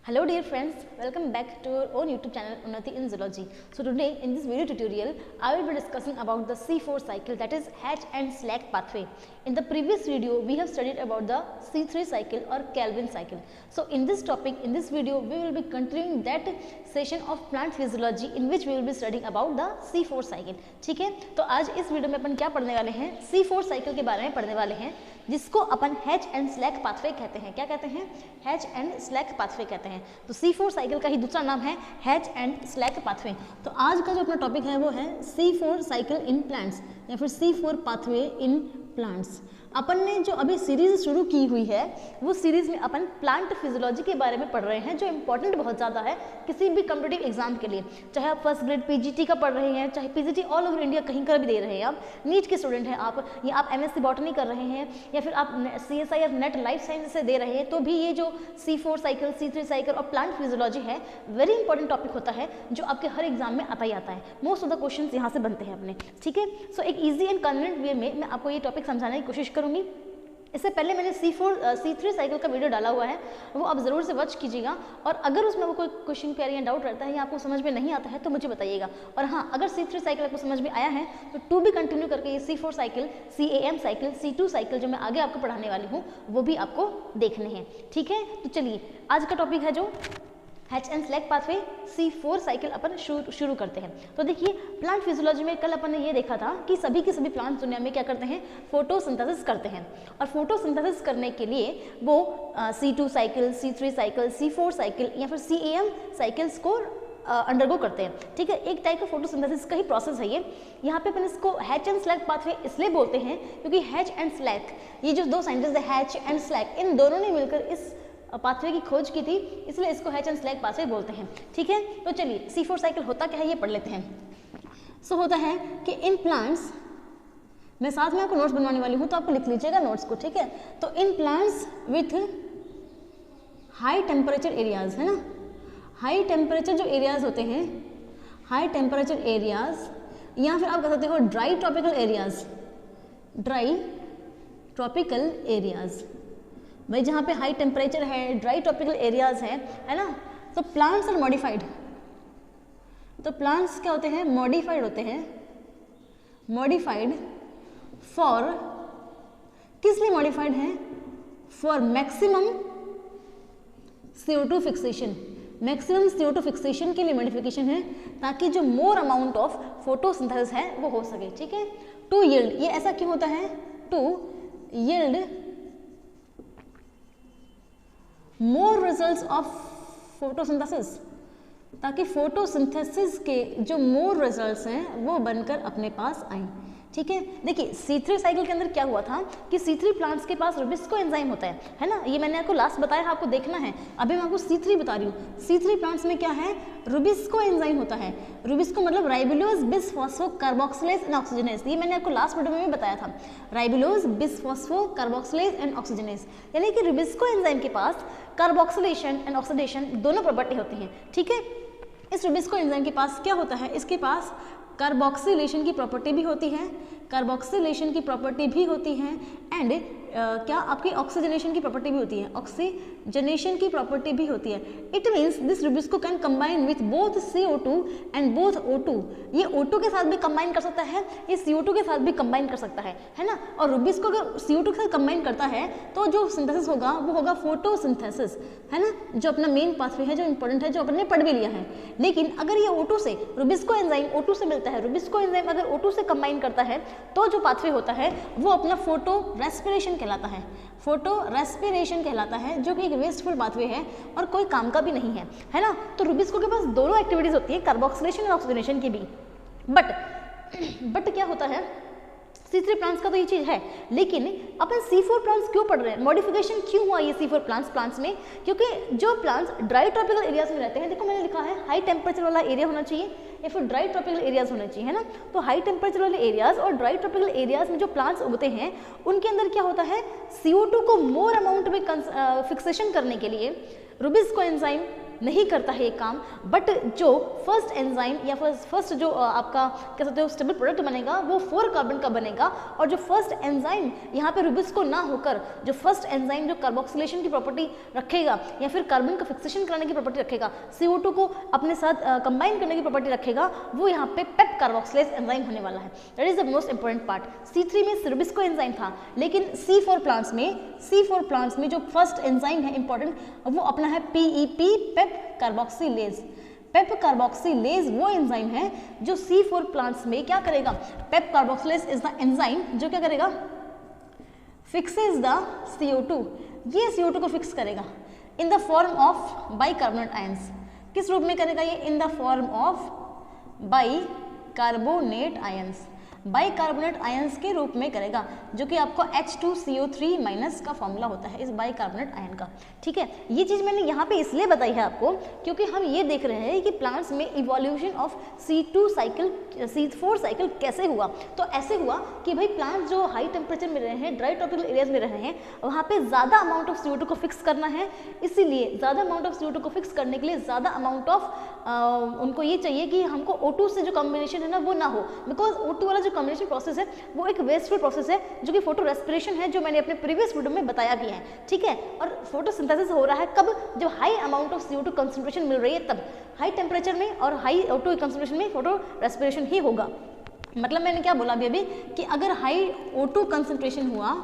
Hello dear friends, welcome back to our own YouTube channel Unnati in Zoology. So today in this video tutorial, I will be discussing about the C4 cycle, that is hatch and slack pathway. In the previous video, we have studied about the C3 cycle or Calvin cycle. So in this topic, in this video, we will be continuing that session of plant physiology in which we will be studying about the C4 cycle. ठीक है, तो आज इस video में अपन क्या पढ़ने वाले हैं, C4 cycle के बारे में पढ़ने वाले हैं, जिसको अपन हैच एंड स्लैक पाथवे कहते हैं. क्या कहते हैं? हैच एंड स्लैक पाथवे कहते हैं. तो C4 साइकिल का ही दूसरा नाम है हैच एंड स्लैक पाथवे. तो आज का जो अपना टॉपिक है वो है C4 साइकिल इन प्लांट्स या फिर C4 पाथवे इन प्लांट्स. अपन ने जो अभी सीरीज शुरू की हुई है वो सीरीज में अपन प्लांट फिजियोलॉजी के बारे में पढ़ रहे हैं, जो इंपॉर्टेंट बहुत ज़्यादा है किसी भी कॉम्पिटिटिव एग्जाम के लिए. चाहे आप फर्स्ट ग्रेड पीजीटी का पढ़ रहे हैं, चाहे पीजीटी ऑल ओवर इंडिया कहीं का भी दे रहे हैं, आप नीट के स्टूडेंट हैं आप, या आप एमएससी बॉटनी कर रहे हैं, या फिर आप सीएसआई और नेट लाइफ साइंस से दे रहे हैं, तो भी ये जो C4 साइकिल, C3 साइकिल और प्लांट फिजियोलॉजी है वेरी इंपॉर्टेंट टॉपिक होता है, जो आपके हर एग्जाम में आता ही आता है. मोस्ट ऑफ द क्वेश्चन यहाँ से बनते हैं अपने. ठीक है, सो एक ईजी एंड कन्वीनियंट वे में मैं आपको ये टॉपिक समझाने की कोशिश करूँगी. इससे पहले मैंने C3 साइकिल का वीडियो डाला हुआ है, वो आप ज़रूर से वॉच कीजिएगा. और अगर उसमें वो कोई क्वेश्चन क्वेरी या डाउट रहता है या आपको समझ में नहीं आता है तो मुझे बताइएगा. और हाँ, अगर C3 साइकिल आपको समझ में आया है तो टू भी कंटिन्यू करके ये C4 cycle, CAM cycle, C2 cycle जो मैं आगे आपको पढ़ाने वाली हूँ वो भी आपको देखने हैं. ठीक है, तो चलिए आज का टॉपिक है जो Hatch and Slack pathway, C4 cycle अपन शुरू करते हैं. तो देखिए, प्लांट फिजियोलॉजी में कल अपन ने ये देखा था कि सभी के सभी प्लांट्स दुनिया में क्या करते हैं, फोटोसिंथेसिस करते हैं. और फोटोसिंथेसिस करने के लिए वो C2 cycle, C3 cycle, C4 cycle या फिर CAM साइकिल्स को अंडरगो करते हैं. ठीक है, एक टाइप का फोटोसिंथेसिस का ही प्रोसेस है ये. यहाँ पे अपन इसको हैच एंड स्लैक पाथवे इसलिए बोलते हैं क्योंकि हैच एंड स्लैक, ये जो दो साइंटिस्ट है हैच एंड स्लैक, इन दोनों ने मिलकर इस पाथवे की खोज की थी, इसलिए इसको हैच एंड स्लैक पाथवे बोलते हैं. ठीक है, तो चलिए C4 साइकिल होता क्या है ये पढ़ लेते हैं. सो होता है कि इन प्लांट्स, मैं साथ में आपको नोट्स बनवाने वाली हूँ तो आपको लिख लीजिएगा नोट्स को. ठीक है, तो in plants with high temperature areas, है ना, हाई टेम्परेचर जो एरियाज होते हैं, हाई टेम्परेचर एरियाज, या फिर आप कह सकते हो dry tropical areas, dry tropical areas. भाई जहाँ पे हाई टेम्परेचर है, ड्राई ट्रॉपिकल एरियाज हैं, है ना, तो प्लांट्स आर मॉडिफाइड. तो प्लांट्स क्या होते हैं, मॉडिफाइड होते हैं. मॉडिफाइड फॉर, किस लिए मॉडिफाइड हैं, for maximum CO2 fixation. Maximum CO2 fixation के लिए मॉडिफिकेशन है ताकि जो मोर अमाउंट ऑफ फोटोसिंथेसिस है वो हो सके. ठीक है, टू यील्ड, ये ऐसा क्यों होता है, to yield more results of photosynthesis, ताकि फोटोसिंथेसिस के जो मोर रिजल्ट्स हैं वो बनकर अपने पास आए. ठीक है, देखिए C3 साइकिल के अंदर क्या हुआ था कि C3 प्लांट्स के पास रुबिस्को एंजाइम होता है ना, ये मैंने आपको लास्ट बताया, आपको देखना है. अभी मैं आपको C3 बता रही हूँ. C3 प्लांट्स में क्या है, रुबिस्को एंजाइम होता है. रुबिस्को मतलब राइबोलोज बिसफॉस्फो कार्बोक्सिलेज एंड ऑक्सीजनेज, ये मैंने आपको लास्ट वीडियो में भी बताया था. राइबोलोज बिसफॉस्फो कार्बोक्सिलेज एंड ऑक्सीजनेज, यानी कि रुबिस्को एंजाइम के पास कार्बोक्सिलेशन एंड ऑक्सीडेशन दोनों प्रॉपर्टी होती हैं. ठीक है, इस रुबिस्को एंजाइम के पास क्या होता है, इसके पास कार्बोक्सिलेशन की प्रॉपर्टी भी होती है, कार्बोक्सिलेशन की प्रॉपर्टी भी होती है, एंड क्या आपकी ऑक्सीजनेशन की प्रॉपर्टी भी होती है, ऑक्सीजनेशन की प्रॉपर्टी भी होती है. It means this Rubisco can combine with both CO2 and both O2. ये O2 के साथ भी कंबाइन कर सकता है, ये CO2 के साथ भी कंबाइन कर सकता है ना. और रुबिस्को अगर CO2 के साथ कंबाइन करता है तो जो सिंथेसिस होगा वो होगा फोटोसिंथेसिस, है ना, जो अपना मेन पाथवे है, जो इंपॉर्टेंट है, जो अपन ने पढ़ भी लिया है. लेकिन अगर ये O2 से, रुबिस्को एंजाइम O2 से मिलता है, रुबिस्को एंजाइम अगर O2 से कंबाइन करता है तो जो पाथवे होता है वो अपना फोटो रेस्पिरेशन कहलाता है. फोटो रेस्पिरेशन कहलाता है, जो कि एक वेस्टफुल पाथवे है और कोई काम का भी नहीं है ना. तो रुबिस्को के पास दोनों एक्टिविटीज होती है, कार्बोक्सिलेशन और ऑक्सीजनेशन की भी. बट क्या होता है, C3 प्लांट्स का तो ये चीज़ है, लेकिन अपन C4 प्लांट्स क्यों पढ़ रहे हैं, मॉडिफिकेशन क्यों हुआ ये C4 प्लांट्स में, क्योंकि जो प्लांट्स ड्राई ट्रॉपिकल एरियाज में रहते हैं, देखो मैंने लिखा है हाई टेम्परेचर वाला एरिया होना चाहिए या फिर ड्राई ट्रॉपिकल एरियाज होने चाहिए, है ना. तो हाई टेम्परेचर वाले एरियाज और ड्राई ट्रॉपिकल एरियाज में जो प्लांट्स उगते हैं उनके अंदर क्या होता है, CO2 को मोर अमाउंट में फिक्सेशन करने के लिए रुबिस्को एंजाइम नहीं करता है ये काम, बट जो फर्स्ट एंजाइम या फर्स्ट जो आपका कह सकते हो स्टेबल प्रोडक्ट बनेगा वो 4 कार्बन का बनेगा, और जो फर्स्ट एंजाइम यहाँ पे रुबिस्को ना होकर जो फर्स्ट एंजाइम जो कार्बोक्सिलेशन की प्रॉपर्टी रखेगा या फिर कार्बन का फिक्सेशन कराने की प्रॉपर्टी रखेगा, CO2 को अपने साथ कंबाइन करने की प्रॉपर्टी रखेगा, वो यहाँ पे पेप कार्बोक्सिलेज एंजाइम होने वाला है। That is the most important part. C3 में रुबिस्को एंजाइम था, लेकिन C4 प्लांट्स में जो फर्स्ट एंजाइम है इंपॉर्टेंट वो अपना है PEP, PEP carboxylase. PEP carboxylase वो एंजाइम है जो C4 प्लांट्स में क्या करेगा, PEP carboxylase is the enzyme जो क्या करेगा, फिक्सेस द CO2, ये CO2 को फिक्स करेगा in the form of bicarbonate ions. किस रूप में करेगा ये, in the form of bicarbonate ions, bicarbonate ions के रूप में करेगा, जो कि आपको H2CO3- का फॉर्मूला होता है इस बाइकार्बोनेट आयन का। ठीक है, ये चीज़ मैंने यहाँ पे इसलिए बताई है आपको क्योंकि हम ये देख रहे हैं कि प्लांट्स में इवोल्यूशन ऑफ C4 साइकिल कैसे हुआ। तो ऐसे हुआ कि भाई प्लांट्स जो हाई टेम्परेचर में रहे हैं, ड्राई ट्रॉपिकल एरियाज में रहे हैं, वहाँ पे ज़्यादा अमाउंट ऑफ CO2 को फिक्स करना है, इसीलिए ज़्यादा अमाउंट ऑफ CO2 को फिक्स करने के लिए ज़्यादा अमाउंट ऑफ उनको ये चाहिए कि हमको O2 से जो कॉम्बिनेशन है ना वो ना हो, बिकॉज O2 वाला जो कॉम्बिनेशन प्रोसेस है वो एक वेस्टफुल प्रोसेस है जो कि फोटो रेस्पिरेशन है, जो मैंने अपने प्रीवियस वीडियो में बताया भी है। ठीक है, और फोटोसिंथेसिस हो रहा है कब, जब high amount of CO2 concentration मिल रही है, तब हाई टेम्परेचर में और हाई O2 कंसंट्रेशन में फोटो रेस्पिरेशन ही होगा। मतलब मैंने क्या बोला अभी कि अगर हाई O2 कंसंट्रेशन हुआ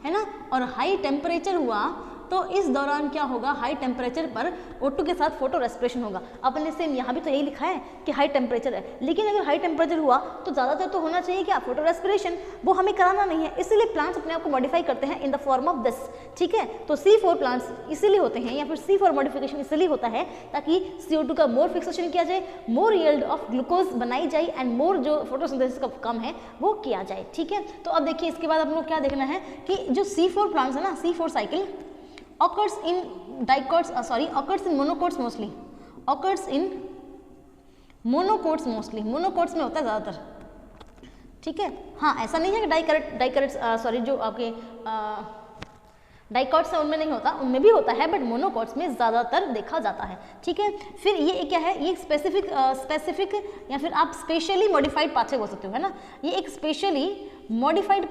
है ना और हाई टेम्परेचर हुआ तो इस दौरान क्या होगा, हाई टेम्परेचर पर O2 के साथ फोटो रेस्पिरेशन होगा। अपने सेम यहाँ भी तो यही लिखा है कि हाई टेम्परेचर है, लेकिन अगर हाई टेम्परेचर हुआ तो ज़्यादातर तो होना चाहिए क्या, फोटो रेस्पिरेशन, वो हमें कराना नहीं है, इसीलिए प्लांट्स अपने आप को मॉडिफाई करते हैं in the form of this. ठीक है, तो C4 प्लांट्स इसीलिए होते हैं या फिर C4 मॉडिफिकेशन इसलिए होता है ताकि CO2 का मोर फिक्सेशन किया जाए, मोर यील्ड ऑफ ग्लूकोज बनाई जाए एंड मोर जो फोटोसिंथेसिस का काम है वो किया जाए। ठीक है, तो अब देखिए इसके बाद हम लोग क्या देखना है कि जो C4 प्लांट्स है ना, C4 cycle occurs in monocots mostly, monocots में होता है ज़्यादातर। ठीक है, हाँ ऐसा नहीं है कि जो आपके डाइकॉट्स है उनमें नहीं होता, उनमें भी होता है, बट मोनोकोट्स में ज़्यादातर देखा जाता है। ठीक है, फिर ये क्या है, ये स्पेसिफिक या फिर आप स्पेशली मॉडिफाइड पाथवे बोल सकते हो, है ना, ये एक स्पेशली मॉडिफाइड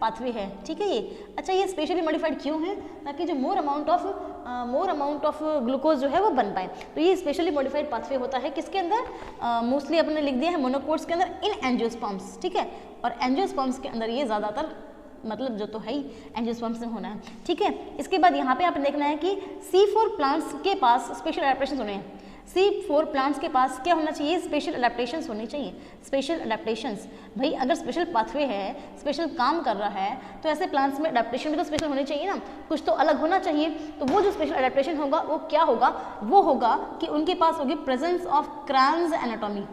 पाथवे है। ठीक है, ये अच्छा, ये स्पेशली मॉडिफाइड क्यों है, ताकि जो मोर अमाउंट ऑफ ग्लूकोज जो है वो बन पाए। तो ये स्पेशली मॉडिफाइड पाथवे होता है किसके अंदर, मोस्टली अपने लिख दिया है मोनोकोट्स के अंदर, इन एंजियोस्पर्म्स। ठीक है, और एंजियोस्पर्म्स के अंदर ये ज़्यादातर मतलब जो तो है ही एंजियोस्पर्म्स में होना है। ठीक है, इसके बाद यहाँ पे आप देखना है कि C4 प्लांट्स के पास स्पेशल एडेप्टेशन होने हैं। C4 प्लांट्स के पास क्या होना चाहिए, स्पेशल अडेप्टेशंस होने चाहिए। स्पेशल अडेप्टेशंस, भाई अगर स्पेशल पाथवे है, स्पेशल काम कर रहा है, तो ऐसे प्लांट्स में अडेप्टेशन भी तो स्पेशल होने चाहिए ना, कुछ तो अलग होना चाहिए। तो वो जो स्पेशल अडेप्टेशन होगा वो क्या होगा, वो होगा कि उनके पास होगी प्रेजेंस ऑफ क्रैन्स एनाटॉमी।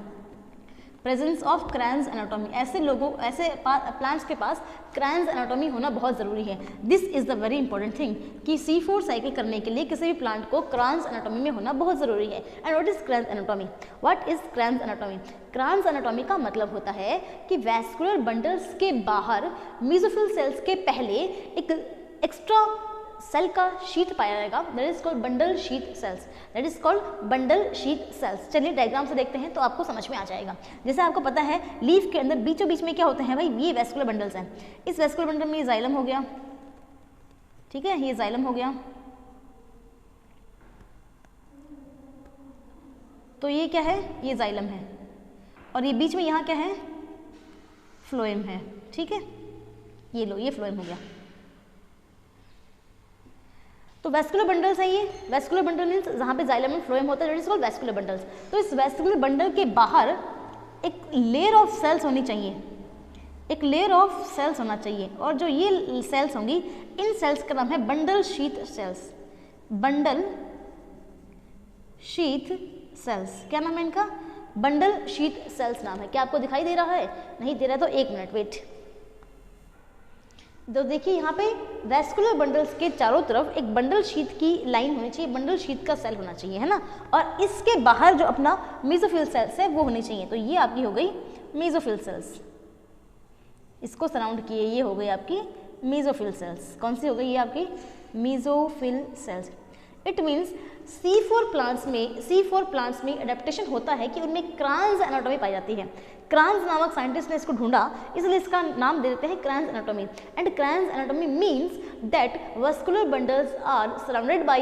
ऐसे प्लांट्स के पास क्रैन्स एनाटॉमी होना बहुत ज़रूरी है। This is the very important thing कि C4 साइकिल करने के लिए किसी भी प्लांट को क्रैन्स एनाटॉमी में होना बहुत ज़रूरी है। And what is Kranz anatomy? Kranz anatomy का मतलब होता है कि वैस्कुलर बंडल्स के बाहर मेसोफिल सेल्स के पहले एक एक्स्ट्रा सेल का शीट पाया जाएगा, that is called bundle sheath cells. चलिए डायग्राम से देखते हैं तो आपको समझ में आ जाएगा। जैसे आपको पता है लीफ के अंदर बीचों बीच में क्या होते हैं भाई, ये वैस्कुलर बंडल्स हैं। इस वैस्कुलर बंडल में ये जाइलम हो गया, ठीक है, ये जाइलम हो गया, तो ये क्या है, ये जाइलम है, और ये बीच में यहाँ क्या है, फ्लोएम है। ठीक है, ये लो, ये फ्लोएम हो गया। तो वेस्कुलर बंडल्स है ये। वेस्कुलर बंडल मीन्स जहाँ पे जाइलम एंड फ्लोएम होता है, that is called vascular bundles. तो इस वेस्कुलर बंडल के बाहर एक लेयर ऑफ सेल्स होनी चाहिए, एक लेयर ऑफ सेल्स होना चाहिए, और जो ये सेल्स होंगी, इन सेल्स का नाम है bundle sheath sales. Bundle sheath sales, क्या नाम है इनका, बंडल शीथ सेल्स नाम है। क्या आपको दिखाई दे रहा है? नहीं दे रहा है तो एक मिनट वेट। तो देखिए यहाँ पे वेस्कुलर बंडल्स के चारों तरफ एक बंडल शीथ की लाइन होनी चाहिए, बंडल शीथ का सेल होना चाहिए, है ना, और इसके बाहर जो अपना मेसोफिल सेल्स है वो होनी चाहिए। तो ये आपकी हो गई मेसोफिल सेल्स, इसको सराउंड किए, ये हो गई आपकी मेसोफिल सेल्स। कौन सी हो गई ये आपकी mesophyll cells. It means C4 plants में एडेप्टेशन होता है कि उनमें क्रांस एनाटॉमी पाई जाती है। क्रांस नामक साइंटिस्ट ने इसको ढूंढा, इसलिए इसका नाम दे देते हैं Kranz anatomy. And Kranz anatomy means that vascular bundles are surrounded by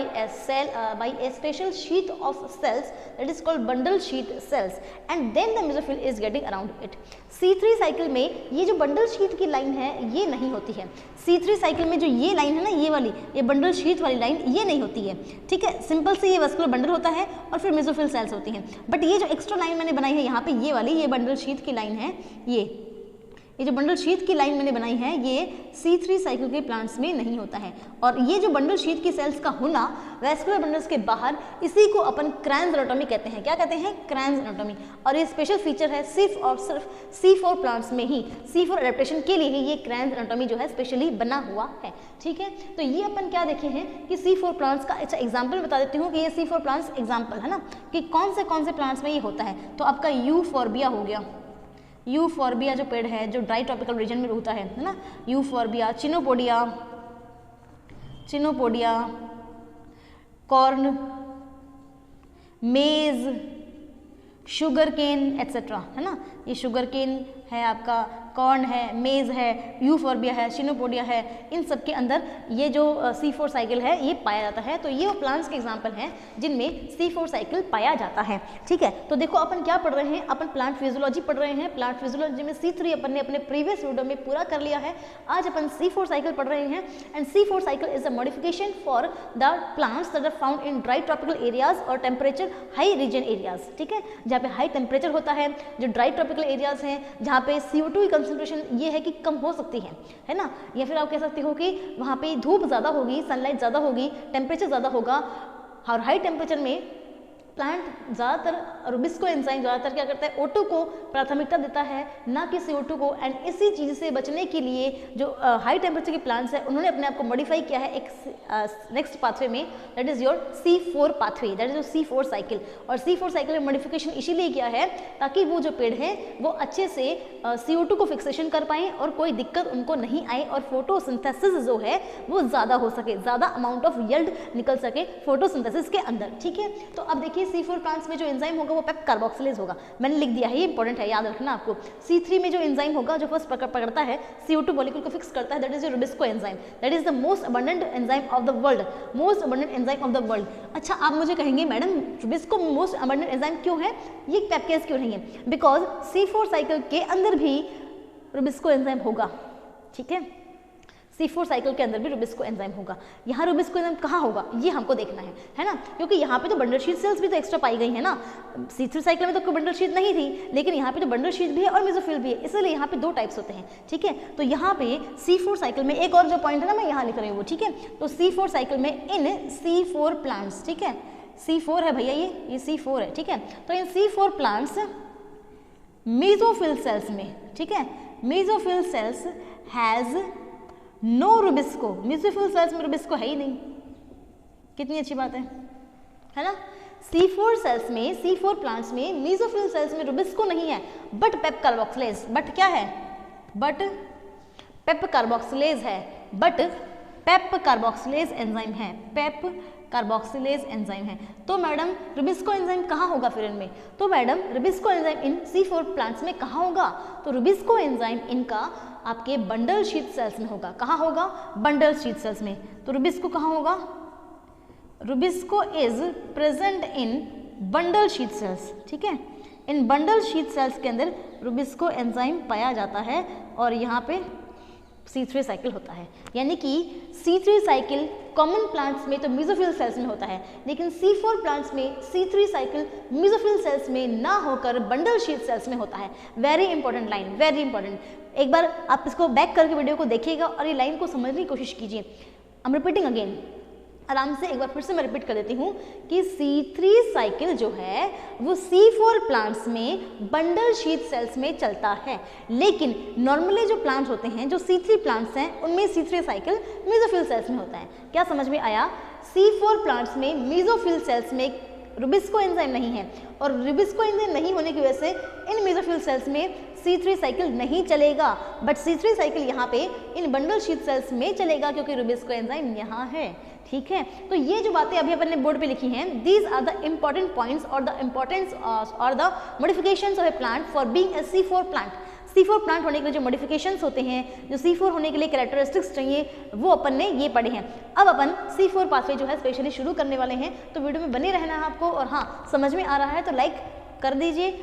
a special sheath of cells that is called bundle sheath cells and then the mesophyll is getting around it। C3 cycle में ये जो bundle sheath की line है ये नहीं होती है। C3 cycle में जो ये लाइन है ना, ये वाली, ये बंडल शीट वाली लाइन ये नहीं होती है, ठीक है। सिंपल से ये वस्कुलर बंडल होता है और फिर मेसोफिल सेल्स होती हैं। बट ये जो एक्स्ट्रा लाइन मैंने बनाई है यहाँ पे, ये वाली, ये बंडल शीट की लाइन है, ये जो बंडल शीट की लाइन मैंने बनाई है ये C3 साइकिल के प्लांट्स में नहीं होता है। और ये जो बंडल शीट की सेल्स का होना वैस्कुलर बंडल्स के बाहर, इसी को अपन क्रांस एनाटॉमी कहते हैं। क्या कहते हैं? Kranz anatomy. और ये स्पेशल फीचर है सिर्फ और सिर्फ C4 प्लांट्स में ही, C4 एडेप्टेशन के लिए ही ये क्रांस एनाटॉमी जो है स्पेशली बना हुआ है, ठीक है। तो ये अपन क्या देखे हैं कि C4 प्लांट्स का अच्छा एग्जाम्पल बता देती हूँ कि ये C4 प्लांट्स एग्जाम्पल है ना, कि कौन से प्लांट्स में ये होता है। तो आपका यूफॉर्बिया हो गया, यूफॉर्बिया जो पेड़ है जो ड्राई ट्रॉपिकल रीजन में होता है ना, यूफॉर्बिया, चिनोपोडिया, कॉर्न, मेज, शुगर केन एट्सेट्रा, है ना। ये शुगर केन है आपका, कॉर्न है, मेज है, यूफॉर्बिया है, चिनोपोडिया है, इन सब के अंदर ये जो C4 साइकिल है ये पाया जाता है। तो ये वो प्लांट्स के एग्जाम्पल हैं जिनमें C4 साइकिल पाया जाता है, ठीक है। तो देखो अपन क्या पढ़ रहे हैं, अपन प्लांट फिजियोलॉजी पढ़ रहे हैं। प्लांट फिजियोलॉजी में C3 अपन ने अपने प्रीवियस वीडियो में पूरा कर लिया है। आज अपन C4 साइकिल पढ़ रहे हैं। And C4 cycle is a modification for the plants that are found in dry tropical areas और टेम्परेचर हाई रीजन एरियाज, ठीक है, जहाँ पे हाई टेम्परेचर होता है, जो ड्राई ट्रॉपिकल एरियाज हैं जहाँ पे CO2 की कंसंट्रेशन ये है कि कम हो सकती है ना। या फिर आप कह सकते हो कि वहाँ पे धूप ज़्यादा होगी, सनलाइट ज़्यादा होगी, टेम्परेचर ज़्यादा होगा, और हाई टेम्परेचर में प्लांट ज़्यादातर रुबिस्को एंजाइम ज़्यादातर क्या करता है, O2 को प्राथमिकता देता है, ना कि CO2 को। एंड इसी चीज़ से बचने के लिए जो हाई टेम्परेचर के प्लांट्स हैं उन्होंने अपने आप को मॉडिफाई किया है एक नेक्स्ट पाथवे में, that is your C4 pathway, that is your C4 cycle. और C4 साइकिल में मॉडिफिकेशन इसीलिए किया है ताकि वो जो पेड़ है वो अच्छे से CO2 को फिक्सेशन कर पाएँ और कोई दिक्कत उनको नहीं आए, और फोटोसिंथेसिस जो है वो ज़्यादा हो सके, ज़्यादा अमाउंट ऑफ यील्ड निकल सके फोटोसिंथेसिस के अंदर, ठीक है। तो अब देखिए C4 प्लांट्स में जो एंजाइम होगा वो पेप कार्बोक्सिलेज होगा, मैंने लिख दिया है, ये इंपॉर्टेंट है, याद रखना आपको। C3 में जो एंजाइम होगा जो फर्स्ट पकड़ता है CO2 मॉलिक्यूल को फिक्स करता है, that is your Rubisco enzyme, that is the most abundant enzyme of the world, most abundant enzyme of the world. अच्छा, आप मुझे कहेंगे madam Rubisco most abundant enzyme क्यों है, ये पेप्टेज क्यों नहीं है? बिकॉज C4 साइकिल के अंदर भी रुबिस्को एंजाइम होगा, ठीक है। C4 साइकिल के अंदर भी रुबिस्को एंजाइम होगा। यहाँ रुबिस्को एंजाइम कहाँ होगा ये हमको देखना है ना, क्योंकि यहाँ पे तो बंडल शीट सेल्स भी तो एक्स्ट्रा पाई गई है ना। C3 साइकिल में तो कोई बंडल शीट नहीं थी, लेकिन यहाँ पे तो बंडल शीट भी है और मेसोफिल भी है, इसलिए यहाँ पे दो टाइप्स होते हैं, ठीक है। तो यहाँ पे C4 साइकिल में एक और जो पॉइंट है ना मैं यहाँ लिख रही हूँ, ठीक है। तो C4 साइकिल में इन C4 प्लांट्स, ठीक है, C4 है भैया, ये C4 है, ठीक है। तो इन C4 प्लांट्स मेसोफिल सेल्स में, ठीक है, mesophyll cells has no RuBisCO, mesophyll cells में रुबिस्को है ही नहीं, कितनी अच्छी बात है ना। C4 सेल्स में, C4 प्लांट्स में मेसोफिल सेल्स में रुबिस्को नहीं है, बट पेप कार्बोक्सिलेज, बट क्या है, बट पेप कार्बोक्सिलेज है, बट पेप कार्बोक्सिलेज एंजाइम है, पेप कार्बोक्सिलेज एंजाइम है। तो मैडम रुबिस्को एंजाइम कहाँ होगा फिर इनमें? तो madam Rubisco enzyme in C4 plants में कहाँ होगा? तो रुबिस्को एंजाइम इनका आपके बंडल शीट सेल्स में होगा। कहाँ होगा? बंडल शीट सेल्स में। तो रुबिस्को कहाँ होगा? Rubisco is present in bundle sheath cells, ठीक है। इन बंडल शीट सेल्स के अंदर रुबिस्को एंजाइम पाया जाता है और यहाँ पे C3 साइकिल होता है। यानी कि C3 साइकिल कॉमन प्लांट्स में तो मेसोफिल सेल्स में होता है, लेकिन C4 प्लांट्स में C3 साइकिल मेसोफिल सेल्स में ना होकर बंडल शीट सेल्स में होता है। Very important line, very important. एक बार आप इसको बैक करके वीडियो को देखिएगा और ये लाइन को समझने की कोशिश कीजिए। आई एम रिपीटिंग अगेन, आराम से एक बार फिर से मैं रिपीट कर देती हूँ कि C3 साइकिल जो है वो C4 प्लांट्स में बंडल शीट सेल्स में चलता है, लेकिन नॉर्मली जो प्लांट्स होते हैं, जो C3 प्लांट्स हैं, उनमें C3 साइकिल मेसोफिल सेल्स में होता है। क्या समझ में आया? C4 प्लांट्स में मेसोफिल सेल्स में रुबिस्को एंजाइम नहीं है और रुबिस्को एंजाइम नहीं होने की वजह से इन मेसोफिल सेल्स में C3 साइकिल नहीं चलेगा, बट C3 साइकिल यहाँ पे इन बंडल शीट सेल्स में चलेगा क्योंकि रुबिस्को एंजाइम यहाँ है। ठीक है। तो ये जो बातें अभी अपन ने बोर्ड पे लिखी हैं, these are the important points और द इम्पॉर्टेंस और the modifications of a plant for being a C4 plant. C4 plant होने के लिए जो मॉडिफिकेशंस होते हैं, जो C4 होने के लिए कैरेक्टरिस्टिक्स चाहिए, वो अपन ने ये पढ़े हैं। अब अपन C4 पाथवे जो है स्पेशली शुरू करने वाले हैं, तो वीडियो में बने रहना है आपको। और हाँ, समझ में आ रहा है तो लाइक कर दीजिए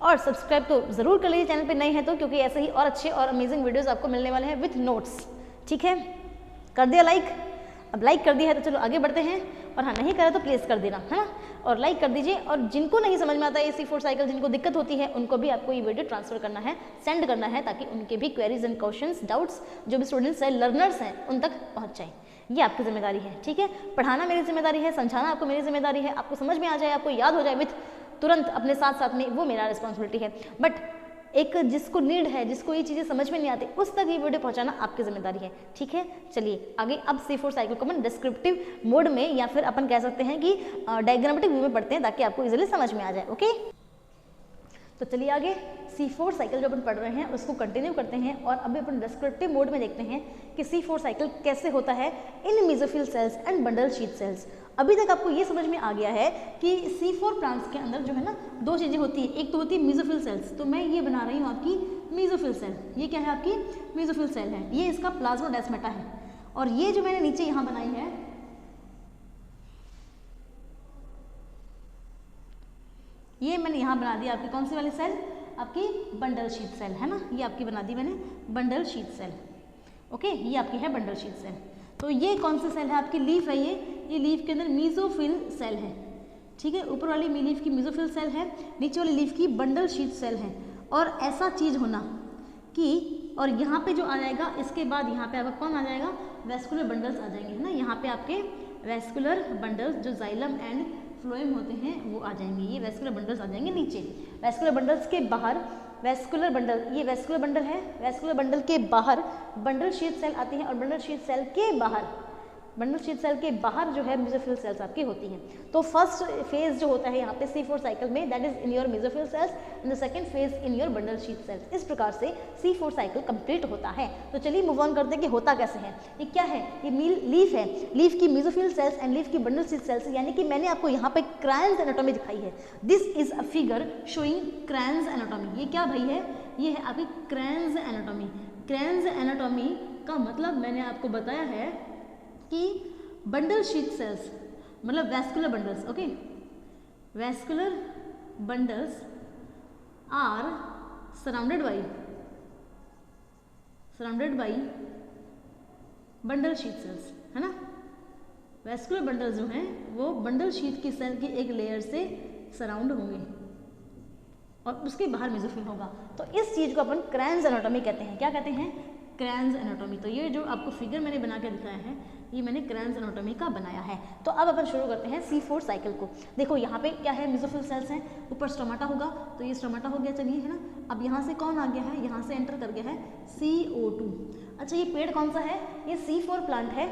और सब्सक्राइब तो ज़रूर कर लीजिए चैनल पे नए हैं तो, क्योंकि ऐसे ही और अच्छे और अमेजिंग वीडियोस आपको मिलने वाले हैं विथ नोट्स। ठीक है, कर दिया लाइक? अब लाइक कर दिया है तो चलो आगे बढ़ते हैं, और हाँ नहीं करा तो प्लीज़ कर देना, है ना, और लाइक कर दीजिए। और जिनको नहीं समझ में आता है ये C4 साइकिल, जिनको दिक्कत होती है, उनको भी आपको ये वीडियो ट्रांसफर करना है, सेंड करना है, ताकि उनके भी क्वेरीज एंड क्वेश्चंस, डाउट्स जो भी स्टूडेंट्स हैं, लर्नर्स हैं, उन तक पहुँच जाए। ये आपकी जिम्मेदारी है। ठीक है, पढ़ाना मेरी जिम्मेदारी है, समझाना आपको मेरी जिम्मेदारी है, आपको समझ में आ जाए, आपको याद हो जाए विथ तुरंत अपने साथ साथ में, वो मेरा रिस्पॉन्सिबिलिटी है। बट एक जिसको नीड है, जिसको ये चीज़ें समझ में नहीं आती, उस तक ये वीडियो पहुंचाना आपकी जिम्मेदारी है। ठीक है, चलिए आगे। अब C4 साइकिल को अपन डिस्क्रिप्टिव मोड में, या फिर अपन कह सकते हैं कि डायग्रामेटिक व्यू में पढ़ते हैं, ताकि आपको इजीली समझ में आ जाए। ओके, तो चलिए आगे C4 साइकिल जो अपन पढ़ रहे हैं उसको कंटिन्यू करते हैं, और अभी अपन डिस्क्रिप्टिव मोड में देखते हैं कि C4 साइकिल कैसे होता है in mesophyll cells and bundle sheath cells. अभी तक आपको ये समझ में आ गया है कि C4 प्लांट्स के अंदर जो है ना, दो चीज़ें होती है। एक तो होती है मेसोफिल सेल्स, तो मैं ये बना रही हूँ आपकी मेसोफिल सेल। ये क्या है? आपकी मेसोफिल सेल है। ये इसका प्लाज्मोडेस्माटा है। और ये जो मैंने नीचे यहाँ बनाई है, ये मैंने यहाँ बना दी आपकी कौन सी वाली सेल? आपकी बंडल शीथ सेल, है ना। ये आपकी बना दी मैंने बंडल शीथ सेल। ओके, ये आपकी है बंडल शीथ सेल। तो ये कौन सी सेल है? आपकी लीफ है। ये लीफ के अंदर मेसोफिल सेल है। ठीक है, ऊपर वाली लीफ की मेसोफिल सेल है, नीचे वाली लीफ की बंडल शीथ सेल है। और ऐसा चीज होना कि, और यहाँ पे जो आ जाएगा, इसके बाद यहाँ पे आपका कौन आ जाएगा? वेस्कुलर बंडल्स आ जाएंगे, है ना। यहाँ पे आपके वेस्कुलर बंडल्स जो जाइलम एंड फ्लोएम होते हैं वो आ जाएंगे। ये वेस्कुलर बंडल्स आ जाएंगे नीचे। वेस्कुलर बंडल्स के बाहर वेस्कुलर बंडल, ये वेस्कुलर बंडल है। वेस्कुलर बंडल के बाहर बंडल शीथ सेल आती है, और बंडल शीथ सेल के बाहर, बंडल शीथ सेल के बाहर जो है मेसोफिल सेल्स आपकी होती हैं। तो फर्स्ट फेज जो होता है यहाँ पे C4 साइकिल में, that is in your mesophyll cells, and the second phase in your bundle sheath sales. इस प्रकार से C4 साइकिल कंप्लीट होता है। तो चलिए मूव ऑन करते हैं कि होता कैसे है। ये क्या है? ये लीफ है। लीफ की मेसोफिल सेल्स एंड लीफ की बंडल शीथ सेल्स, यानी कि मैंने आपको यहाँ पे क्रैन्स एनाटॉमी दिखाई है। This is a figure showing Kranz anatomy. ये क्या भाई है? ये है आपकी क्रैन्स एनाटॉमी। क्रैन्स एनाटॉमी का मतलब मैंने आपको बताया है कि बंडल शीथ सेल्स मतलब vascular bundles. Okay, vascular bundles are surrounded by bundle sheath cells, है ना। वेस्कुलर बंडल्स जो हैं वो बंडल शीथ की सेल की एक लेयर से सराउंड होंगे, और उसके बाहर मेसोफिल होगा। तो इस चीज़ को अपन क्रैन्स एनाटॉमी कहते हैं। क्या कहते हैं? क्रैन्स एनाटॉमी। तो ये जो आपको फिगर मैंने बना के दिखाया है, ये मैंने क्रैन्स एनाटॉमी का बनाया है। तो अब अपन शुरू करते हैं C4 साइकिल को। देखो यहाँ पे क्या है? मेसोफिल सेल्स हैं, ऊपर स्टोमाटा होगा, तो ये स्टोमाटा हो गया, चलिए, है ना। अब यहाँ से कौन आ गया है? यहाँ से एंटर कर गया है CO2। अच्छा, ये पेड़ कौन सा है? ये C4 प्लांट है,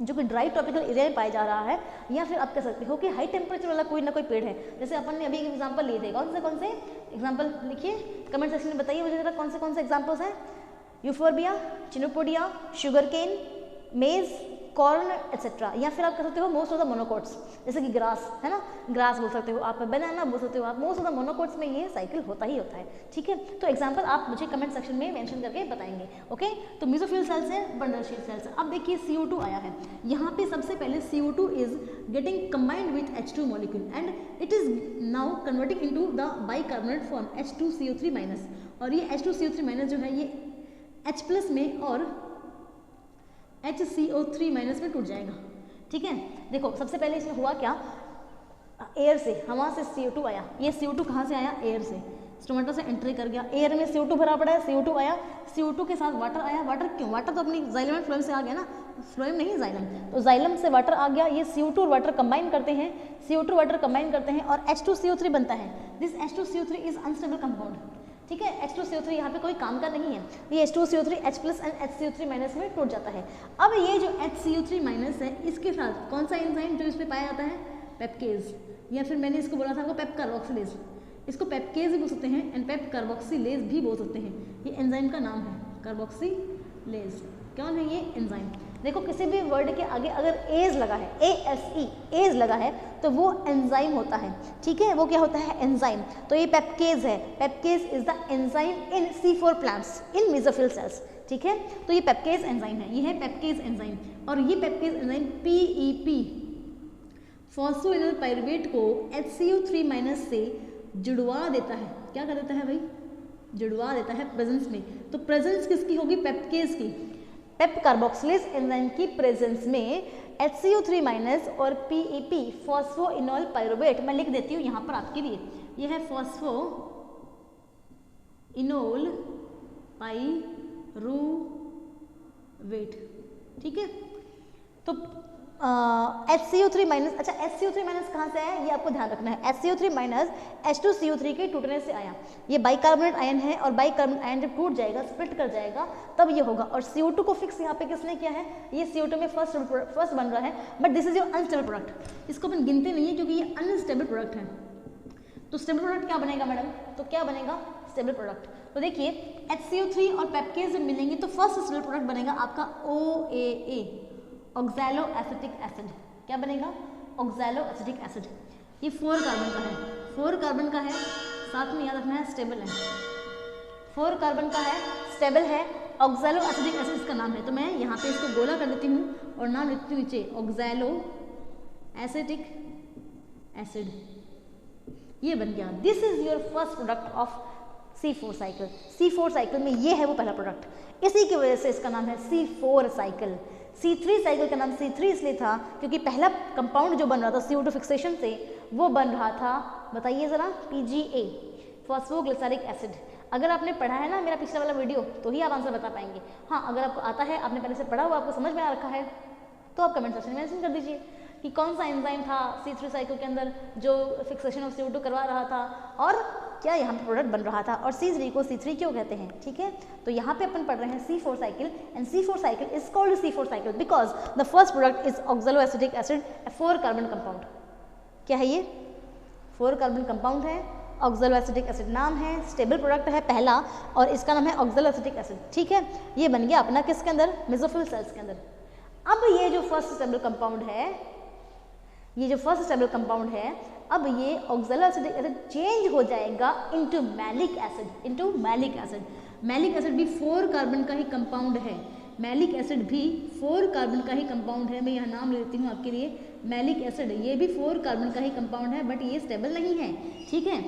जो कि ड्राई ट्रॉपिकल एरिया में पाया जा रहा है, या फिर आप कह सकते हो कि हाई टेम्परेचर वाला कोई ना कोई पेड़ है। जैसे अपन ने अभी एक एग्जाम्पल लिए थे, कौन से एग्जाम्पल लिखिए, कमेंट सेक्शन में बताइए मुझे जरा कौन से एग्जाम्पल्स हैं। यूफोर्बिया, चिनोपोडिया, शुगर केन, मेज, कॉर्न एक्सेट्रा, या फिर आप कह सकते हो मोस्ट ऑफ द मोनोकोट्स, जैसे कि ग्रास, है ना, ग्रास बोल सकते हो आप, बनाना बोल सकते हो आप। मोस्ट ऑफ द मोनोकोट्स में ये साइकिल होता ही होता है। ठीक है, तो एग्जांपल आप मुझे कमेंट सेक्शन में मेंशन करके बताएंगे। ओके, तो मेसोफिल सेल्स है, बंडल शीथ सेल्स है। अब देखिए CO2 आया है। यहाँ पे सबसे पहले CO2 is getting combined with H2 molecule, and it is now converting into the bicarbonate form H2CO3-। और ये H2CO3- जो है ये H+ में और HCO3- में टूट जाएगा। ठीक है, देखो सबसे पहले इसमें हुआ क्या? एयर से, हवा से CO2 आया। ये CO2 कहाँ से आया? एयर से, स्टोमेटा से एंट्री कर गया। एयर में CO2 भरा पड़ा है, CO2 आया, CO2 के साथ वाटर आया। वाटर क्यों? वाटर तो अपनी जाइलम एंड फ्लोएम से आ गया ना, फ्लोएम नहीं जाइलम, तो जाइलम से वाटर आ गया। ये CO2 और वाटर कंबाइन करते हैं, CO2 वाटर कंबाइन करते हैं और H2CO3 बनता है। This H2CO3 is unstable compound. ठीक है, H2CO3 यहाँ पे कोई काम का नहीं है। ये H2CO3 H+ एंड HCO3- में टूट जाता है। अब ये जो HCO3- है, इसके साथ कौन सा एंजाइम जो इसमें पाया जाता है? पेप्केज, या फिर मैंने इसको बोला था आपको पेप कार्बोक्सिलेज। इसको पेप्केज भी बोल सकते हैं एंड पेप कार्बोक्सिलेज भी बोल सकते हैं। ये एंजाइम का नाम है कार्बोक्सिलेज। कौन है ये एंजाइम? देखो किसी भी वर्ड के आगे अगर एज लगा है, ASE, एज लगा है, तो वो एंजाइम होता है, ठीक है, वो क्या होता है, एंजाइम। तो ये पेप्केज है, PEPcase is the enzyme in C4 plants in mesophyll cells, ठीक है। तो ये पेप्केज एंजाइम है, ये है पेप्केज एंजाइम, और ये पेप्केज एंजाइम PEP फॉस्फोइनोल पाइरुवेट को HCO3- से जुड़वा देता है। क्या कर देता है भाई, जुड़वा देता है प्रेजेंस में। तो प्रेजेंस किसकी होगी, पेप्केज की, पेप कार्बोक्सिलेज एंजाइम की प्रेजेंस में HCO3- और PEP फॉस्फोइनोल पाइरुवेट, मैं लिख देती हूँ यहाँ पर आपके लिए, ये है फॉस्फोइनोल पाइरुवेट, ठीक है। तो HCO3-, अच्छा HCO3- कहाँ से आया, ये आपको ध्यान रखना है। HCO3- H2CO3 के टूटने से आया। ये बाइकार्बोनेट आयन है, और बाइकार्बोनेट आयन जब टूट जाएगा, स्प्लिट कर जाएगा, तब ये होगा। और CO2 को फिक्स यहाँ पे किसने किया है, ये CO2 में फर्स्ट बन रहा है, but this is your unstable product. इसको अपन गिनते नहीं है क्योंकि ये अनस्टेबल प्रोडक्ट है। तो स्टेबल प्रोडक्ट क्या बनेगा मैडम, तो क्या बनेगा, स्टेबल प्रोडक्ट। तो देखिए HCO3 और पेप्केज जब मिलेंगे तो फर्स्ट स्टेबल प्रोडक्ट बनेगा आपका OAA, ऑक्सैलो एसिटिक एसिड। क्या बनेगा, ऑक्सैलो एसिटिक एसिड। ये 4 कार्बन का है, 4 कार्बन का है, साथ में याद रखना है स्टेबल है, 4 कार्बन का है, स्टेबल है, ऑक्सैलो एसिटिक एसिड इसका नाम है। तो मैं यहाँ पे इसको गोला कर देती हूँ और नाम लिखती हूँ नीचे, ऑक्सैलो एसिटिक एसिड, ये बन गया। This is your first product of C4 cycle. C4 cycle में ये है वो पहला प्रोडक्ट, इसी की वजह से इसका नाम है C4 साइकिल। C3 साइकिल का नाम C3 इसलिए था क्योंकि पहला कंपाउंड जो बन रहा था CO2 फिक्सेशन से, वो बन रहा था, बताइए जरा, PGA, फॉस्फोग्लिसरिक एसिड। अगर आपने पढ़ा है ना मेरा पिछला वाला वीडियो, तो ही आप आंसर बता पाएंगे। हाँ, अगर आपको आता है, आपने पहले से पढ़ा हुआ, आपको समझ में आ रखा है, तो आप कमेंट सेक्शन में मेंशन कर दीजिए कि कौन सा एंजाइम था C3 साइकिल के अंदर जो फिक्सेशन ऑफ CO2 करवा रहा था, और क्या यहाँ पे प्रोडक्ट बन रहा था, और C3 को C3 क्यों कहते हैं, ठीक है। तो यहाँ पे अपन पढ़ रहे हैं C4 cycle, and C4 cycle is called C4 cycle because the first product is oxalo acetic acid, 4 carbon compound. क्या है ये, 4 कार्बन कंपाउंड है, ऑक्सैलो एसिटिक एसिड नाम है, स्टेबल प्रोडक्ट है पहला, और इसका नाम है ऑक्सैलो एसिटिक एसिड, ठीक है। ये बन गया अपना किसके अंदर, मेसोफिल सेल्स के अंदर। अब ये जो फर्स्ट स्टेबल कंपाउंड है, ये जो फर्स्ट स्टेबल कंपाउंड है, अब ये ऑक्सैलो एसिटिक एसिड चेंज हो जाएगा into malic acid, into malic acid. Malic acid भी 4 कार्बन का ही कंपाउंड है, मैलिक एसिड भी 4 कार्बन का ही कंपाउंड है। मैं यहाँ नाम लेती हूँ आपके लिए, मैलिक एसिड, ये भी 4 कार्बन का ही कंपाउंड है, बट ये स्टेबल नहीं है, ठीक है।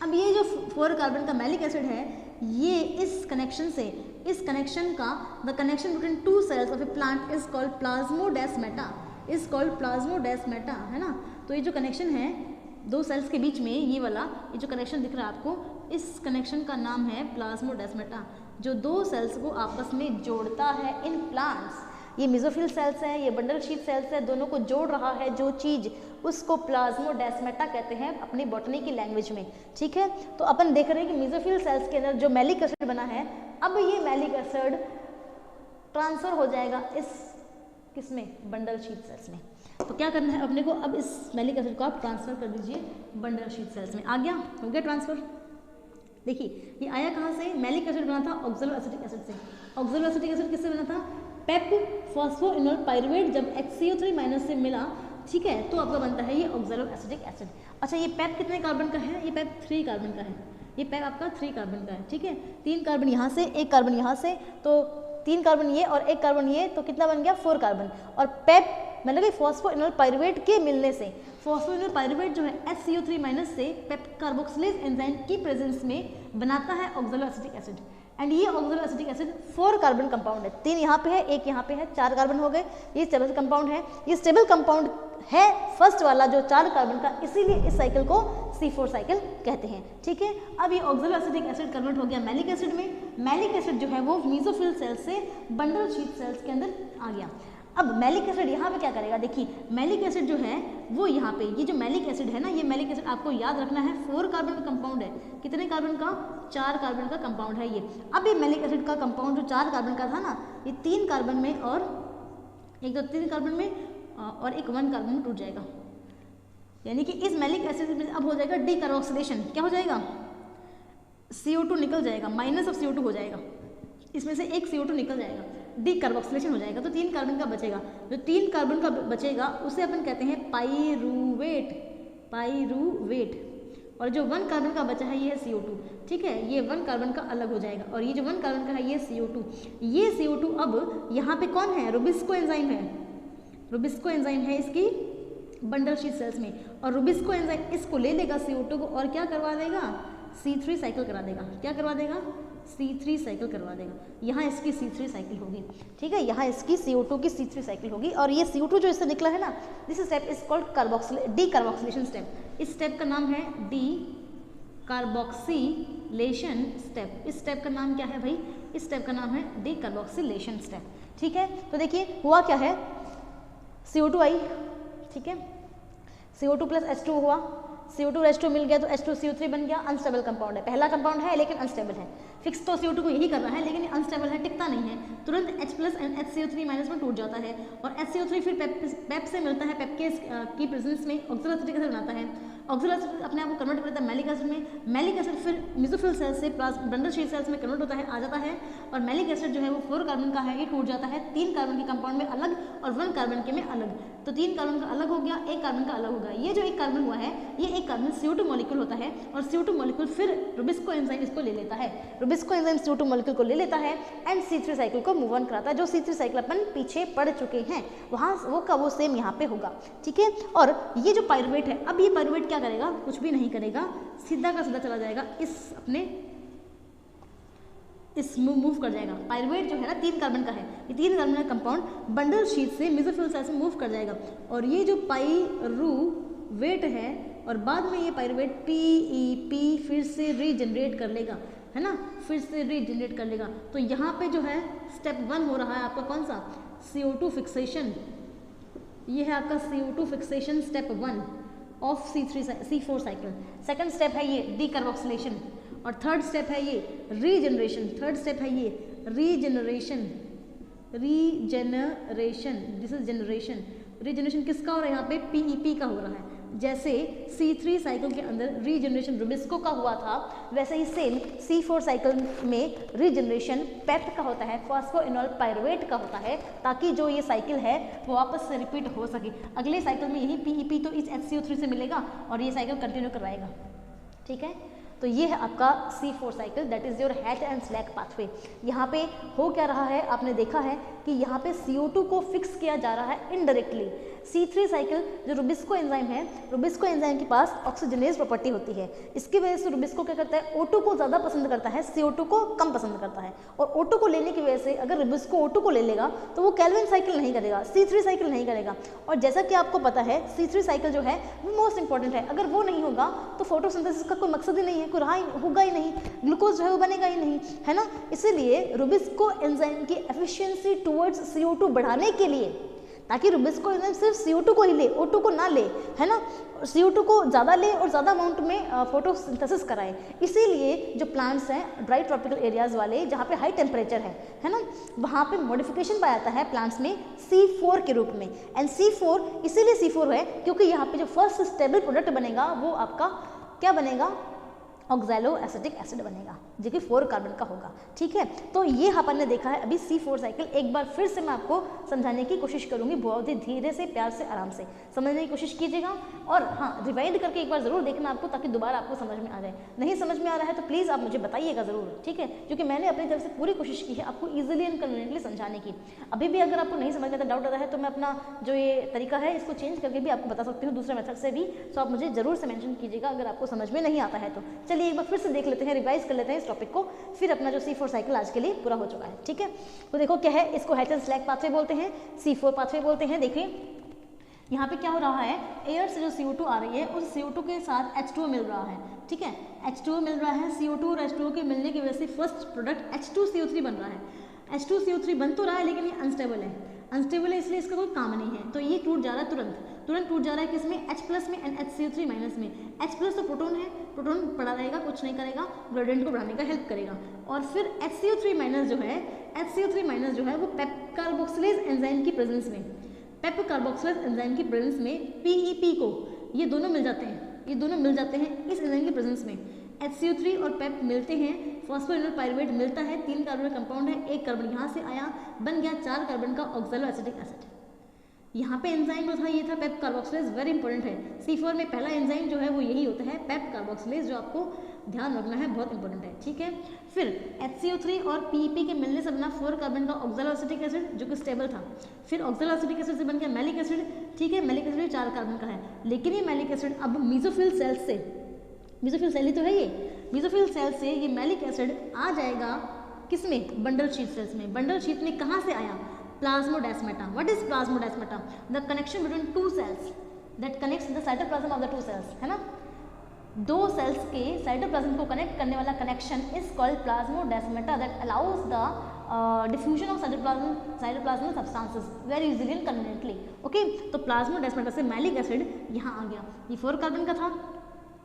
अब ये जो 4 कार्बन का मैलिक एसिड है, ये इस कनेक्शन से, इस कनेक्शन का, the connection between 2 cells of a plant is called plasmodesmata, is called plasmodesmata, है ना। तो ये जो कनेक्शन है 2 सेल्स के बीच में, ये वाला, ये जो कनेक्शन दिख रहा है आपको, इस कनेक्शन का नाम है प्लाज्मोडेस्माटा, जो 2 सेल्स को आपस में जोड़ता है इन प्लांट्स। ये मेसोफिल सेल्स हैं, ये बंडल शीट सेल्स हैं, दोनों को जोड़ रहा है जो चीज़, उसको प्लाज्मोडेस्माटा कहते हैं अपनी बॉटनी की लैंग्वेज में, ठीक है। तो अपन देख रहे हैं कि मेसोफिल सेल्स के अंदर जो मैलिक एसिड बना है, अब ये मैलिक एसिड ट्रांसफर हो जाएगा इस किसमें, बंडल शीट सेल्स में। तो क्या करना है अपने को, अब इस मैलिक एसिड को आप ट्रांसफर कर दीजिए बंडल शीट सेल्स में। आ गया, हो गया ट्रांसफर। देखिए ये आया कहाँ से, मैलिक एसिड बना था ऑक्सैलो एसिटिक एसिड से। ऑक्सैलो एसिटिक एसिड किससे बना था, पेप फॉस्फोइनोल पाइरुवेट जब HCO3- से मिला, ठीक है, तो आपका बनता है ये ऑक्सैलो एसिटिक एसिड। अच्छा, ये पेप कितने कार्बन का है, ये पेप 3 कार्बन का है, ये पेप आपका 3 कार्बन का है, ठीक है। 3 कार्बन यहाँ से, 1 कार्बन यहाँ से, तो 3 कार्बन ये और 1 कार्बन ये, तो कितना बन गया 4 कार्बन। और पेप मतलब कि फॉस्फोइनोल पाइरुवेट के मिलने से, फॉस्फोइनोल पाइरुवेट जो है HCO3- से पेप कार्बोक्सिलेज एंजाइम की प्रेजेंस में बनाता है ऑक्सैलो एसिटिक एसिड। एंड ये oxalo acetic acid 4 carbon compound है, 3 यहाँ पे है, 1 यहाँ पे है, 4 कार्बन हो गए। ये स्टेबल कंपाउंड है, ये स्टेबल कंपाउंड है फर्स्ट वाला जो 4 कार्बन का, इसीलिए इस साइकिल को C4 साइकिल कहते हैं, ठीक है। अब ये ऑक्सैलो एसिटिक एसिड कन्वर्ट हो गया मैलिक एसिड में। मैलिक एसिड जो है वो मेसोफिल सेल्स से बंडल शीट सेल्स के अंदर आ गया। अब मैलिक एसिड यहाँ पे क्या करेगा, देखिए मैलिक एसिड जो है वो यहाँ पे, ये जो मैलिक एसिड है ना, ये मैलिक एसिड आपको याद रखना है 4 कार्बन का कंपाउंड है। कितने कार्बन का, 4 कार्बन का कंपाउंड है ये। अब ये मैलिक एसिड का कंपाउंड जो 4 कार्बन का था ना, ये 3 कार्बन में और 3 कार्बन में और 1 कार्बन में टूट जाएगा। यानी कि इस मैलिक एसिड में अब हो जाएगा डीकार्बोक्सिलेशन। क्या हो जाएगा, CO2 निकल जाएगा, माइनस ऑफ CO2 हो जाएगा, इसमें से एक CO2 निकल जाएगा। डी कार्बोक्सिलेशन हो जाएगा, तो 3 कार्बन का बचेगा। जो 3 कार्बन का बचेगा उसे अपन कहते हैं पाइरूवेट, पाइरूवेट। और जो 1 कार्बन का बचा है ये है CO2, ठीक है, ये 1 कार्बन का अलग हो जाएगा। और ये जो 1 कार्बन का है ये CO2, ये CO2 अब यहाँ पे कौन है, रुबिस्को एंजाइम है, रुबिस्को एंजाइम है इसकी बंडल शीट सेल्स में। और रुबिस्को एंजाइम इसको ले लेगा CO2 को और क्या करवा देगा, C3 साइकिल करा देगा। क्या करवा देगा, C3 साइकिल करवा देगा। यहाँ इसकी C3 साइकिल होगी, ठीक है, यहाँ इसकी CO2 की C3 साइकिल होगी। और ये CO2 जो इससे निकला है ना, this step is called D carboxylation step. इस स्टेप का नाम है डी कार्बोक्सिलेशन स्टेप। इस स्टेप का नाम क्या है भाई, इस स्टेप का नाम है डी कार्बोक्सिलेशन स्टेप, ठीक है। तो देखिए हुआ क्या है, CO2 आई, ठीक है, CO2 प्लस H2 हुआ, CO2 और H2 मिल गया तो H2CO3 बन गया। अनस्टेबल कंपाउंड है, पहला कंपाउंड है लेकिन अनस्टेबल है। फिक्स तो CO2 को यही कर रहा है लेकिन ये अनस्टेबल है, टिकता नहीं है, तुरंत H plus and HCO3 minus में टूट जाता है। और HCO3 फिर पेप से मिलता है, पेप की प्रेजेंस में ऑक्सैलिक एसिड बनाता है। ऑक्सैलिक एसिड अपने आप को कन्वर्ट करता है मैलिक एसिड में। मैलिक एसिड फिर मेसोफिल सेल से बंडल शीट सेल्स में कन्वर्ट होता है, आ जाता है। और मैलिक एसिड जो है वो 4 कार्बन का है, ये टूट जाता है 3 कार्बन के कंपाउंड में अलग और 1 कार्बन के में अलग। तो 3 कार्बन का अलग हो गया, 1 कार्बन का अलग हो गया। ये जो 1 कार्बन हुआ है ये 1 कार्बन CO2 मॉलिक्यूल होता है। और CO2 मॉलिक्यूल फिर रुबिस्को एंजाइम इसको ले लेता है, रुबिस्को एंजाइम CO2 मॉलिक्यूल को ले लेता है एंड C3 साइकिल को मूव ऑन कराता है। जो C3 साइकिल अपन पीछे पढ़ चुके हैं वहाँ वो का वो सेम यहाँ पे होगा, ठीक है। और ये जो पाइरूवेट है, अब ये पाइरूवेट क्या करेगा, कुछ भी नहीं करेगा, सीधा का सीधा चला जाएगा इस अपने इस मूव कर जाएगा। पाइरूवेट जो है ना 3 कार्बन का है, ये 3 कार्बन का कंपाउंड बंडल शीट से मेसोफिल सेल से मूव कर जाएगा। और ये जो पाइरूवेट है और बाद में ये पाइरूवेट PEP फिर से रीजनरेट कर लेगा, है ना, फिर से रीजनरेट कर लेगा। तो यहाँ पे जो है स्टेप 1 हो रहा है आपका कौन सा, CO2 फिक्सेशन। ये है आपका CO2 fixation step 1 of C4 cycle. Second step है ये डीकार्बोक्सिलेशन और थर्ड स्टेप है ये रीजनरेशन। थर्ड स्टेप है ये regeneration, regeneration, this is generation. Regeneration किसका हो रहा है, यहाँ पे PEP का हो रहा है। जैसे C3 साइकिल के अंदर रीजनरेशन रुबिस्को का हुआ था, वैसे ही सेम C4 साइकिल में रीजनरेशन पेप का होता है, फॉस्फोइनोल पाइरूवेट का होता है, ताकि जो ये साइकिल है वो वापस से रिपीट हो सके। अगले साइकिल में यही PEP तो इस HCO3 से मिलेगा और ये साइकिल कंटिन्यू करवाएगा, ठीक है। तो ये है आपका C4 cycle, that is your hatch and Slack pathway. यहाँ पे हो क्या रहा है, आपने देखा है कि यहाँ पे CO2 को फिक्स किया जा रहा है इनडायरेक्टली। C3 साइकिल जो रुबिस्को एंजाइम है, रुबिस्को एंजाइम के पास ऑक्सीजनेज प्रॉपर्टी होती है। इसकी वजह से रुबिस्को क्या करता है, O2 को ज़्यादा पसंद करता है, CO2 को कम पसंद करता है। और O2 को लेने की वजह से अगर रुबिस्को O2 को ले लेगा तो वो कैल्विन साइकिल नहीं करेगा, C3 साइकिल नहीं करेगा। और जैसा कि आपको पता है C3 साइकिल जो है वो मोस्ट इंपॉर्टेंट है। अगर वो नहीं होगा तो फोटोसिंथेसिस का कोई मकसद ही नहीं है, कोई होगा ही नहीं, ग्लूकोज जो है वो बनेगा ही नहीं, है ना। इसीलिए रुबिस्को एंजाइम की एफिशिएंसी टुवर्ड्स CO2 बढ़ाने के लिए, ताकि रुबिस्को एंजाइम सिर्फ CO2 को ही ले, O2 को ना ले, है ना, CO2 को ज़्यादा ले और ज़्यादा अमाउंट में फोटोसिंथेसिस कराए। इसीलिए जो प्लांट्स हैं ड्राई ट्रॉपिकल एरियाज़ वाले जहाँ पे हाई टेम्परेचर है ना, वहाँ पे मॉडिफिकेशन पाया जाता है प्लांट्स में C4 के रूप में। एंड C4 इसीलिए C4 है क्योंकि यहाँ पे जो फर्स्ट स्टेबल प्रोडक्ट बनेगा वो आपका क्या बनेगा, ऑक्सैलो एसिटिक एसिड बनेगा, जो कि 4 कार्बन का होगा, ठीक है। तो ये अपन ने देखा है अभी C4 साइकिल। एक बार फिर से मैं आपको समझाने की कोशिश करूंगी, बहुत ही धीरे से, प्यार से, आराम से समझने की कोशिश कीजिएगा। और हाँ, रिवाइंड करके एक बार ज़रूर देखना आपको, ताकि दोबारा आपको समझ में आ जाए। नहीं समझ में आ रहा है तो प्लीज़ आप मुझे बताइएगा ज़रूर, ठीक है, क्योंकि मैंने अपनी तरफ से पूरी कोशिश की है आपको ईजिली एंड कन्वीनियंटली समझाने की। अभी भी अगर आपको नहीं समझ में आता, डाउट आता है, तो मैं अपना जो ये तरीका है इसको चेंज करके भी आपको बता सकती हूँ, दूसरे मेथड से भी। तो आप मुझे ज़रूर से मेंशन कीजिएगा अगर आपको समझ में नहीं आता है तो। चलिए एक बार फिर से देख लेते हैं, रिवाइज कर लेते हैं इस टॉपिक को, फिर अपना जो C4 साइकिल आज के लिए पूरा हो चुका है, ठीक है। तो देखो क्या है, इसको हैच एंड स्लैक पाथवे बोलते हैं, C4 पाथवे बोलते हैं। देखिए यहाँ पे क्या हो रहा है, एयर से जो CO2 आ रही है उस CO2 के साथ H2O मिल रहा है, ठीक है, H2O मिल रहा है। CO2 और H2O के मिलने की वजह से फर्स्ट प्रोडक्ट H2CO3 बन रहा है। H2CO3 बन तो रहा है लेकिन ये अनस्टेबल है, अनस्टेबल है इसलिए इसका कोई काम नहीं है, तो ये टूट जा रहा है, तुरंत टूट जा रहा है। किसमें, H प्लस में एंड HCO3 माइनस में। H प्लस तो प्रोटॉन है, प्रोटॉन पड़ा रहेगा, कुछ नहीं करेगा, ग्रेडियंट को बढ़ाने का हेल्प करेगा। और फिर HCO3 माइनस जो है वो पेप कार्बोक्सिलेज एंजाइम की प्रेजेंस में, पेप कार्बोक्सिलेज एंजाइम की प्रेजेंस में PEP को ये दोनों मिल जाते हैं, इस एंजाइम की प्रेजेंस में। HCO3 और पेप मिलते हैं, फॉस्फोइनोल पायरुवेट मिलता है, 3 कार्बन का कंपाउंड है, 1 कार्बन यहाँ से आया, बन गया 4 कार्बन का ऑक्सैलो एसिटिक एसिड। यहाँ पे एंजाइम जो था ये था पेप कार्बोक्सिलेज, वेरी इंपॉर्टेंट है। C4 में पहला एंजाइम जो है वो यही होता है, पेप कार्बोक्सिलेज, जो आपको ध्यान रखना है, बहुत इंपॉर्टेंट है, ठीक है। फिर HCO3 और PEP के मिलने से बना 4 कार्बन का ऑक्सैलो एसिटिक एसिड जो कि स्टेबल था। फिर ऑक्सैलो एसिटिक एसिड से बन गया मैलिक एसिड, ठीक है। मैलिक एसिड 4 कार्बन का है, लेकिन ये मैलिक एसिड अब मीजोफिल सेल से, मीजोफिल सेल ही तो है ये, मीजोफिल सेल से ये मैलिक एसिड आ जाएगा किसमें, बंडल शीथ सेल्स में। बंडल शीथ में कहाँ से आया, plasmodesmata. What is plasmodesmata? The connection between two cells that connects the cytoplasm of the two cells, है ना। दो सेल्स के साइटोप्लाज्म को कनेक्ट करने वाला connection is called plasmodesmata that allows the diffusion of cytoplasm substances very easily and conveniently. Okay, तो plasmodesmata से malic acid यहाँ आ गया, ये 4 कार्बन का था।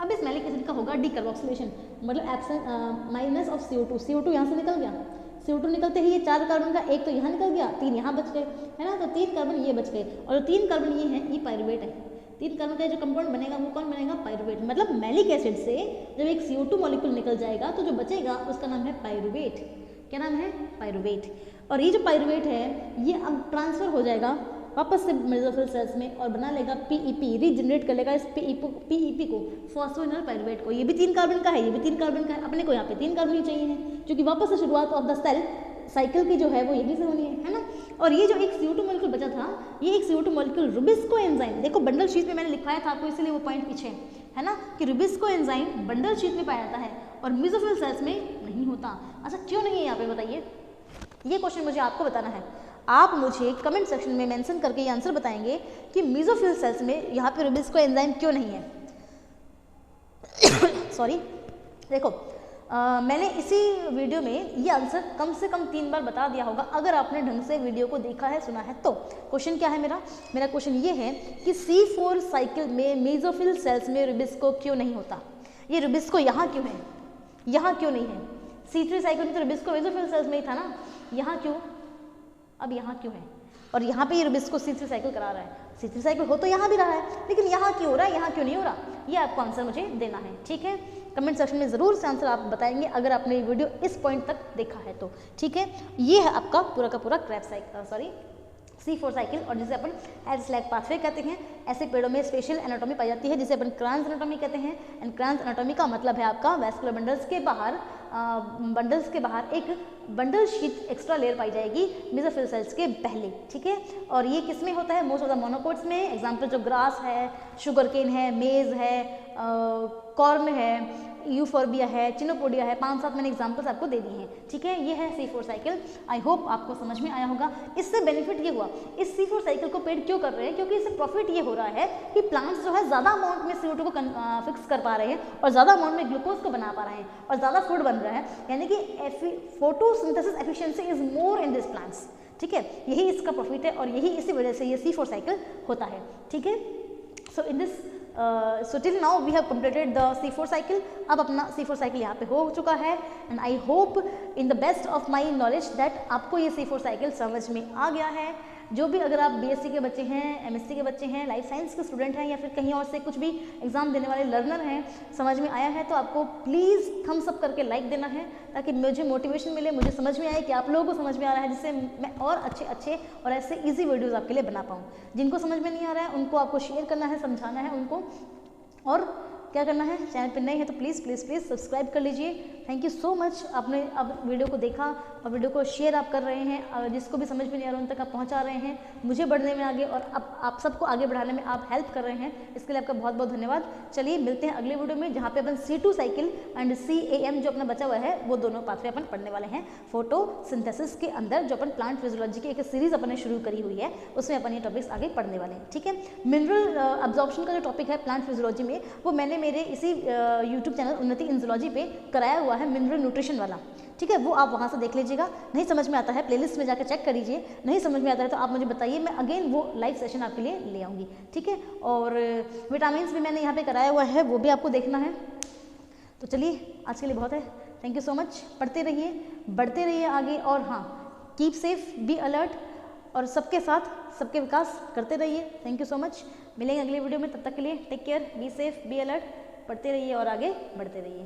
अब इस मैलिक एसिड का होगा डीकार्बोक्सिलेशन, मतलब absent minus of CO2, CO2 यहाँ से निकल गया, CO2 निकलते ही ये 4 कार्बन का एक तो यहाँ निकल गया, 3 यहाँ बच गए, है ना। तो 3 कार्बन ये बच गए, और 3 कार्बन ये है, ये पायरुवेट है। 3 कार्बन का जो कंपाउंड बनेगा वो कौन बनेगा, पायरुवेट। मतलब मैलिक एसिड से जब एक CO2 मॉलिक्यूल निकल जाएगा तो जो बचेगा उसका नाम है पायरुवेट। क्या नाम है, पायरुवेट। और ये जो पायरुवेट है ये अब ट्रांसफर हो जाएगा वापस से मेसोफिल सेल्स में और बना लेगा PEP, रीजनरेट कर लेगा इस PEP को, फॉस्फोइनोल पायरुवेट को। ये भी 3 कार्बन का है, ये भी 3 कार्बन का है, अपने को यहाँ पे 3 कार्बन ही चाहिए है, क्योंकि वापस से शुरुआत ऑफ द सेल साइकिल की जो है वो यहीं से होनी है ना। और ये जो एक CO2 मॉलिक्यूल बचा था, ये एक CO2 मॉलिक्यूल रुबिस्को एंजाइम, देखो बंडल शीथ में मैंने लिखवाया था आपको, इसलिए वो पॉइंट पीछे है ना, कि रुबिस्को एंजाइम बंडल शीथ में पाया जाता है और मेसोफिल सेल्स में नहीं होता। अच्छा क्यों नहीं है यहाँ पे बताइए, ये क्वेश्चन मुझे आपको बताना है। आप मुझे कमेंट सेक्शन में मेंशन करके ये आंसर बताएंगे कि मेसोफिल सेल्स में यहाँ पे रुबिस्को एंजाइम क्यों नहीं है। सॉरी, देखो मैंने इसी वीडियो में ये आंसर कम से कम 3 बार बता दिया होगा, अगर आपने ढंग से वीडियो को देखा है, सुना है तो। क्वेश्चन क्या है मेरा क्वेश्चन ये है कि C4 साइकिल में मेसोफिल सेल्स में रुबिस्को क्यों नहीं होता। ये रुबिस्को यहाँ क्यों है, यहाँ क्यों नहीं है। C3 साइकिल में तो रुबिस्को मेसोफिल सेल्स में ही था ना, यहाँ क्यों, अब यहाँ क्यों है। और यहाँ पे ये रुबिस्को C3 साइकिल करा रहा है, C3 साइकिल हो तो यहाँ भी रहा है, लेकिन यहाँ क्यों हो रहा है, यहाँ क्यों नहीं हो रहा, ये आपको आंसर मुझे देना है, ठीक है। कमेंट सेक्शन में ज़रूर से आंसर आप बताएंगे अगर आपने ये वीडियो इस पॉइंट तक देखा है तो, ठीक है। ये है आपका पूरा का पूरा Krebs cycle, sorry C4 cycle, और जिसे अपन हेड स्लैग पाथवे कहते हैं। ऐसे पेड़ों में स्पेशल एनाटॉमी पाई जाती है जिसे अपन क्रांस एनाटॉमी कहते हैं। एंड क्रांस एनाटॉमी का मतलब है आपका वैस्कुलर बंडल्स के बाहर एक बंडल शीट एक्स्ट्रा लेयर पाई जाएगी मेसोफिल सेल्स के पहले, ठीक है। और ये किस में होता है, मोस्ट ऑफ द मोनोकोट्स में। एग्जाम्पल जो ग्रास है, शुगर केन है, मेज है, कॉर्न है, यूफोर्बिया है, चिनोपोडिया है, 5-7 मैंने एग्जांपल्स आपको दे दी हैं, ठीक है। ये है C4 साइकिल, आई होप आपको समझ में आया होगा। इससे बेनिफिट ये हुआ, इस C4 साइकिल को पेड़ क्यों कर रहे हैं, क्योंकि इससे प्रॉफिट ये हो रहा है कि प्लांट्स जो है ज़्यादा अमाउंट में CO2 को फिक्स कर पा रहे हैं और ज़्यादा अमाउंट में ग्लूकोज को बना पा रहे हैं और ज़्यादा फूड बन रहा है, यानी कि photosynthesis efficiency is more in this plants, ठीक है। यही इसका प्रॉफिट है और यही इसी वजह से ये C4 साइकिल होता है, ठीक है। So in this so till now we have completed the C4 cycle। अब अपना C4 साइकिल यहाँ पे हो चुका है and I hope in the best of my knowledge that आपको ये C4 साइकिल समझ में आ गया है। जो भी अगर आप BSc के बच्चे हैं, MSc के बच्चे हैं, लाइफ साइंस के स्टूडेंट हैं या फिर कहीं और से कुछ भी एग्जाम देने वाले लर्नर हैं, समझ में आया है तो आपको प्लीज़ थम्स अप करके लाइक देना है ताकि मुझे मोटिवेशन मिले, मुझे समझ में आए कि आप लोगों को समझ में आ रहा है, जिससे मैं और अच्छे और ऐसे ईजी वीडियोज़ आपके लिए बना पाऊँ। जिनको समझ में नहीं आ रहा है उनको आपको शेयर करना है, समझाना है उनको, और क्या करना है, चैनल पर नए हैं तो प्लीज़ सब्सक्राइब कर लीजिए। थैंक यू सो मच, आपने अब वीडियो को देखा और वीडियो को शेयर आप कर रहे हैं, जिसको भी समझ में नहीं आ रहा उन तक आप पहुंचा रहे हैं, मुझे बढ़ने में आगे और अब आप सबको आगे बढ़ाने में आप हेल्प कर रहे हैं, इसके लिए आपका बहुत बहुत धन्यवाद। चलिए मिलते हैं अगले वीडियो में जहाँ पे अपन C2 साइकिल एंड CAM जो अपना बचा हुआ है वो दोनों पाथवे अपन पढ़ने वाले हैं फोटोसिंथेसिस के अंदर, जो अपन प्लांट फिजियोलॉजी की एक सीरीज अपन ने शुरू करी हुई है उसमें अपन ये टॉपिक्स आगे पढ़ने वाले हैं, ठीक है। मिनरल अब्जॉर्प्शन का जो टॉपिक है प्लांट फिजियोलॉजी में वो मैंने मेरे इसी यूट्यूब चैनल उन्नति इन ज़ूलॉजी पे कराया हुआ है, मिनरल न्यूट्रिशन वाला, ठीक है। वो आप वहाँ से देख लीजिएगा। नहीं समझ में आता है प्लेलिस्ट में जाकर चेक कर लीजिए, नहीं समझ में आता है तो आप मुझे बताइए, मैं अगेन वो लाइव सेशन आपके लिए ले आऊँगी, ठीक है। और विटामिन्स भी मैंने यहाँ पे कराया हुआ है, वो भी आपको देखना है। तो चलिए आज के लिए बहुत है, थैंक यू सो मच। पढ़ते रहिए, बढ़ते रहिए आगे, और हाँ कीप सेफ, बी अलर्ट, और सबके साथ सबके विकास करते रहिए। थैंक यू सो मच, मिलेंगे अगले वीडियो में, तब तक के लिए take care, be safe, be alert, पढ़ते रहिए और आगे बढ़ते रहिए।